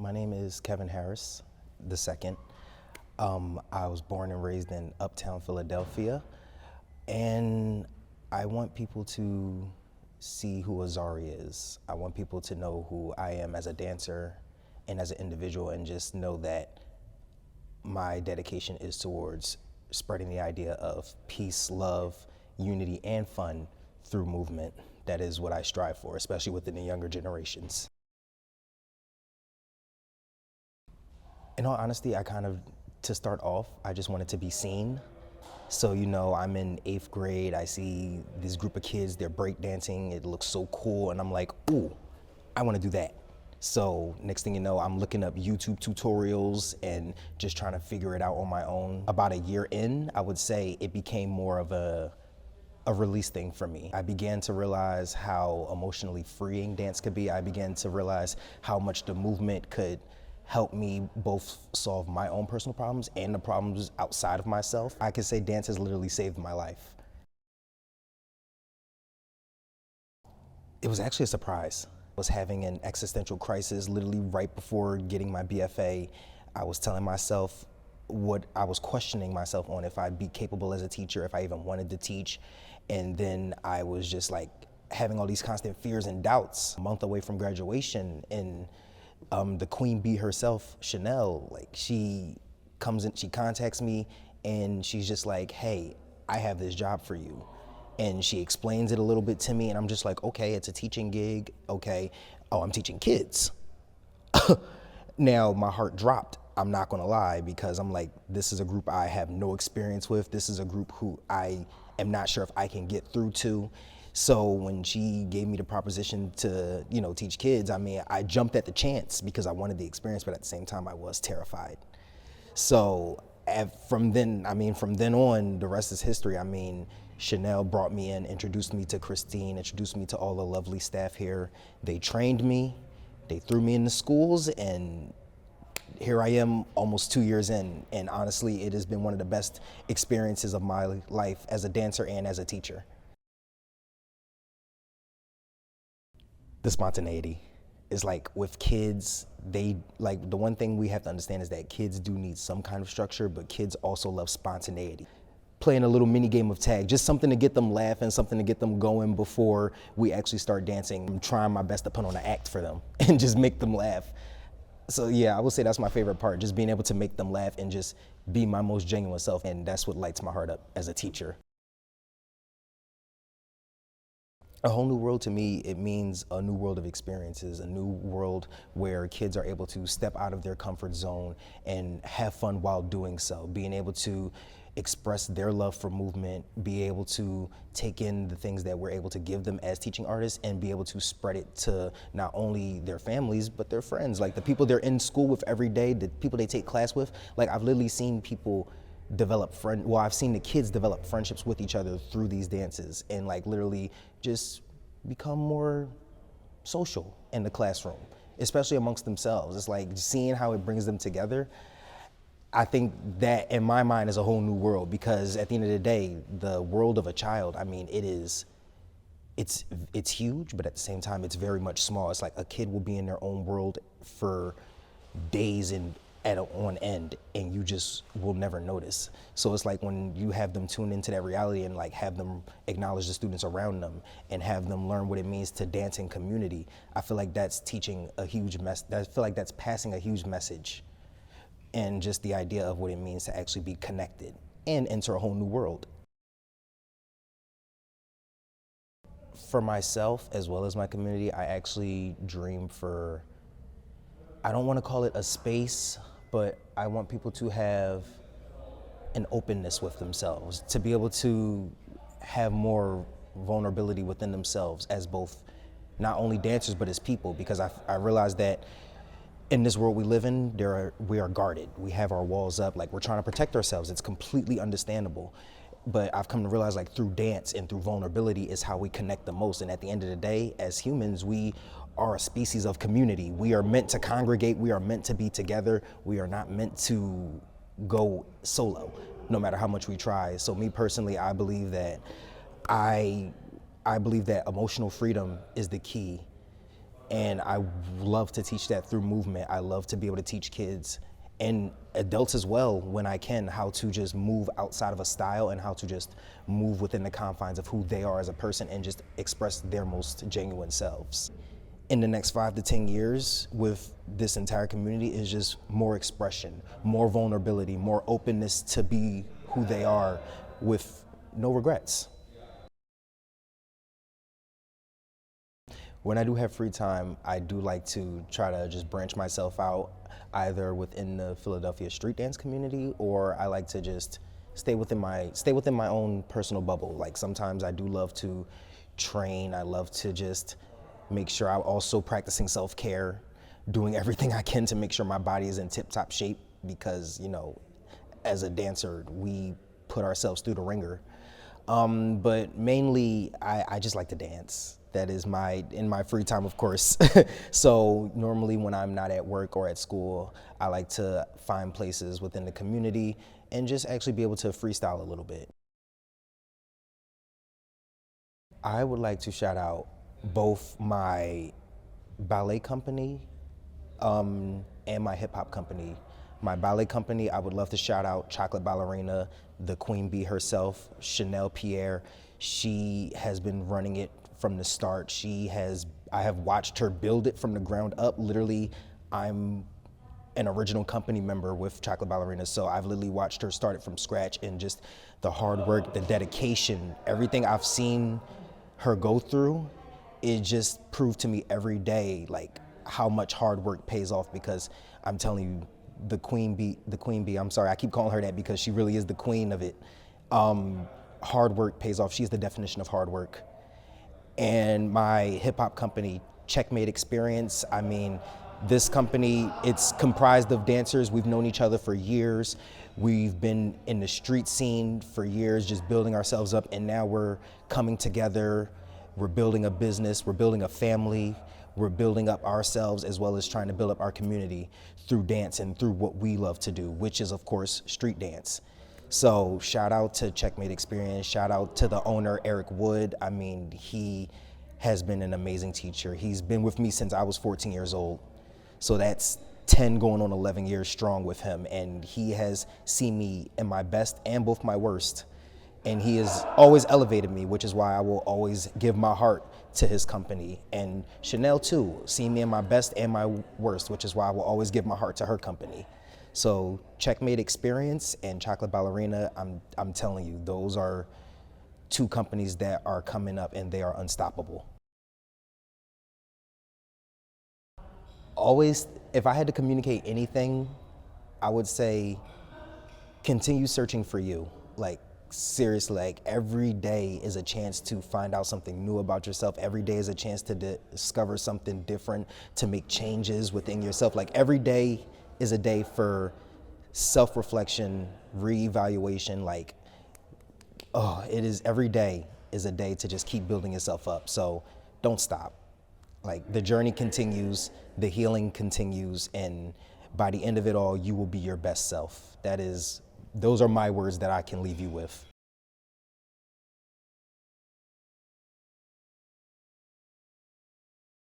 My name is Kevin Harris II. I was born and raised in Uptown Philadelphia, and I want people to see who Azari is. I want people to know who I am as a dancer and as an individual, and just know that my dedication is towards spreading the idea of peace, love, unity, and fun through movement. That is what I strive for, especially within the younger generations. In all honesty, to start off, I just wanted to be seen. So, I'm in 8th grade, I see this group of kids, they're breakdancing, it looks so cool, and I'm like, ooh, I wanna do that. So next thing you know, I'm looking up YouTube tutorials and just trying to figure it out on my own. About a year in, I would say it became more of a release thing for me. I began to realize how emotionally freeing dance could be. I began to realize how much the movement could help me both solve my own personal problems and the problems outside of myself. I could say dance has literally saved my life. It was actually a surprise. I was having an existential crisis literally right before getting my BFA. I was telling myself I was questioning myself on if I'd be capable as a teacher, if I even wanted to teach. And then I was just like having all these constant fears and doubts. A month away from graduation, and the queen bee herself, Chanel, like she comes in, she contacts me, and she's just like, hey, I have this job for you. And she explains it a little bit to me, and I'm just like, okay, it's a teaching gig, okay. Oh, I'm teaching kids. Now my heart dropped, I'm not gonna lie, because I'm like, this is a group I have no experience with. This is a group who I am not sure if I can get through to. So when she gave me the proposition to, teach kids, I jumped at the chance because I wanted the experience, but at the same time I was terrified. So from then on, the rest is history. Chanel brought me in, introduced me to Christine, introduced me to all the lovely staff here. They trained me, they threw me into schools, and here I am almost 2 years in. And honestly, it has been one of the best experiences of my life as a dancer and as a teacher. The spontaneity is like with kids, the one thing we have to understand is that kids do need some kind of structure, but kids also love spontaneity. Playing a little mini game of tag, just something to get them laughing, something to get them going before we actually start dancing. I'm trying my best to put on an act for them and just make them laugh. So yeah, I would say that's my favorite part, just being able to make them laugh and just be my most genuine self. And that's what lights my heart up as a teacher. A whole new world to me, it means a new world of experiences, a new world where kids are able to step out of their comfort zone and have fun while doing so, being able to express their love for movement, be able to take in the things that we're able to give them as teaching artists, and be able to spread it to not only their families, but their friends, like the people they're in school with every day, the people they take class with. Like I've literally seen people I've seen the kids develop friendships with each other through these dances, and like literally just become more social in the classroom, especially amongst themselves. It's like seeing how it brings them together. I think that in my mind is a whole new world, because at the end of the day, the world of a child, it's huge, but at the same time, it's very much small. It's like a kid will be in their own world for days and on end, and you just will never notice. So it's like when you have them tune into that reality and like have them acknowledge the students around them and have them learn what it means to dance in community, I feel like that's teaching a huge I feel like that's passing a huge message, and just the idea of what it means to actually be connected and enter a whole new world. For myself, as well as my community, I actually dream for, I don't want to call it a space, but I want people to have an openness with themselves, to be able to have more vulnerability within themselves as both, not only dancers, but as people, because I realize that in this world we live in, we are guarded. We have our walls up, like we're trying to protect ourselves. It's completely understandable. But I've come to realize, like, through dance and through vulnerability is how we connect the most. And at the end of the day, as humans, we are a species of community. We are meant to congregate. We are meant to be together. We are not meant to go solo, no matter how much we try. So me personally, I believe that emotional freedom is the key And I love to teach that through movement. I love to be able to teach kids and adults as well, when I can, how to just move outside of a style and how to just move within the confines of who they are as a person and just express their most genuine selves. In the next 5 to 10 years with this entire community is just more expression, more vulnerability, more openness to be who they are with no regrets. When I do have free time, I do like to try to just branch myself out, either within the Philadelphia street dance community, or I like to just stay within my own personal bubble. Like sometimes I do love to train. I love to just make sure I'm also practicing self-care, doing everything I can to make sure my body is in tip-top shape, because, you know, as a dancer, we put ourselves through the ringer. But mainly, I just like to dance. That is in my free time, of course. So normally when I'm not at work or at school, I like to find places within the community and just actually be able to freestyle a little bit. I would like to shout out both my ballet company and my hip hop company. My ballet company, I would love to shout out Chocolate Ballerina, the Queen Bee herself, Chanel Pierre. She has been running it from the start. I have watched her build it from the ground up. Literally, I'm an original company member with Chocolate Ballerina, so I've literally watched her start it from scratch, and just the hard work, the dedication, everything I've seen her go through, it just proved to me every day like how much hard work pays off, because I'm telling you, the Queen Bee, I'm sorry, I keep calling her that because she really is the queen of it. Hard work pays off. She's the definition of hard work. And my hip hop company, Checkmate Experience, I mean, this company, it's comprised of dancers. We've known each other for years. We've been in the street scene for years, just building ourselves up, and now we're coming together. We're building a business, we're building a family, we're building up ourselves, as well as trying to build up our community through dance and through what we love to do, which is, of course, street dance. So shout out to Checkmate Experience, shout out to the owner, Eric Wood. I mean, he has been an amazing teacher. He's been with me since I was 14 years old. So that's 10 going on 11 years strong with him. And he has seen me in my best and both my worst. And he has always elevated me, which is why I will always give my heart to his company. And Chanel too, seen me in my best and my worst, which is why I will always give my heart to her company. So Checkmate Experience and Chocolate Ballerina, I'm telling you, those are two companies that are coming up and they are unstoppable. Always, if I had to communicate anything, I would say continue searching for you. Like, seriously, like every day is a chance to find out something new about yourself. Every day is a chance to discover something different, to make changes within yourself. Like every day is a day for self-reflection, reevaluation. Like, every day is a day to just keep building yourself up. So don't stop. Like the journey continues, the healing continues, and by the end of it all, you will be your best self. Those are my words that I can leave you with.